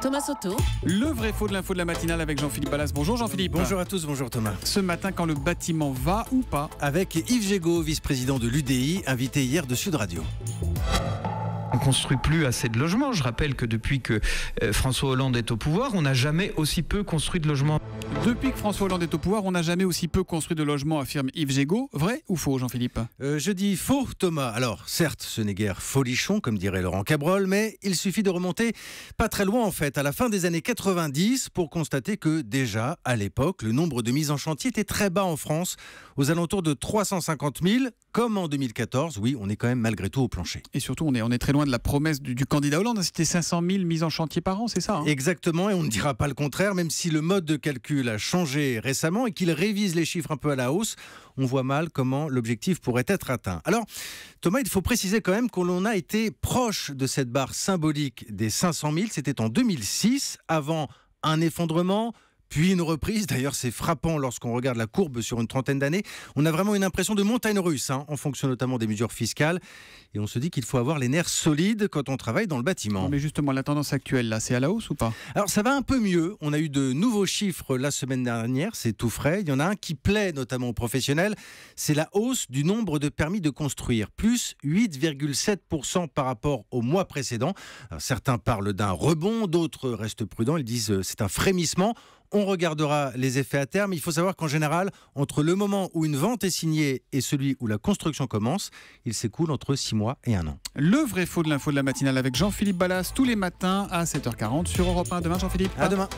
Thomas Soto. Le vrai faux de l'info de la matinale avec Jean-Philippe Ballas. Bonjour Jean-Philippe. Bonjour à tous, bonjour Thomas. Ce matin, quand le bâtiment va ou pas? Avec Yves Gégaud, vice-président de l'UDI, invité hier de Sud Radio. On ne construit plus assez de logements. Je rappelle que depuis que François Hollande est au pouvoir, on n'a jamais aussi peu construit de logements. Depuis que François Hollande est au pouvoir, on n'a jamais aussi peu construit de logements, affirme Yves Gégaud. Vrai ou faux, Jean-Philippe? Je dis faux, Thomas. Alors, certes, ce n'est guère folichon, comme dirait Laurent Cabrol, mais il suffit de remonter pas très loin, en fait, à la fin des années 90, pour constater que déjà, à l'époque, le nombre de mises en chantier était très bas en France, aux alentours de 350 000, comme en 2014. Oui, on est quand même malgré tout au plancher. Et surtout, on est très loin de la promesse du candidat Hollande. C'était 500 000 mises en chantier par an, c'est ça, hein? Exactement, et on ne dira pas le contraire, même si le mode de calcul a changé récemment et qu'il révise les chiffres un peu à la hausse, on voit mal comment l'objectif pourrait être atteint. Alors, Thomas, il faut préciser quand même qu'on a été proche de cette barre symbolique des 500 000. C'était en 2006, avant un effondrement, puis une reprise. D'ailleurs, c'est frappant lorsqu'on regarde la courbe sur une trentaine d'années. On a vraiment une impression de montagne russe, en fonction notamment des mesures fiscales. Et on se dit qu'il faut avoir les nerfs solides quand on travaille dans le bâtiment. Mais justement, la tendance actuelle, là, c'est à la hausse ou pas? Alors, ça va un peu mieux. On a eu de nouveaux chiffres la semaine dernière. C'est tout frais. Il y en a un qui plaît notamment aux professionnels. C'est la hausse du nombre de permis de construire. Plus 8,7% par rapport au mois précédent. Alors, certains parlent d'un rebond, d'autres restent prudents. Ils disent c'est un frémissement. On regardera les effets à terme. Il faut savoir qu'en général, entre le moment où une vente est signée et celui où la construction commence, il s'écoule entre 6 mois et 1 an. Le vrai faux de l'info de la matinale avec Jean-Philippe Ballas tous les matins à 7h40 sur Europe 1. Demain, Jean-Philippe. À demain.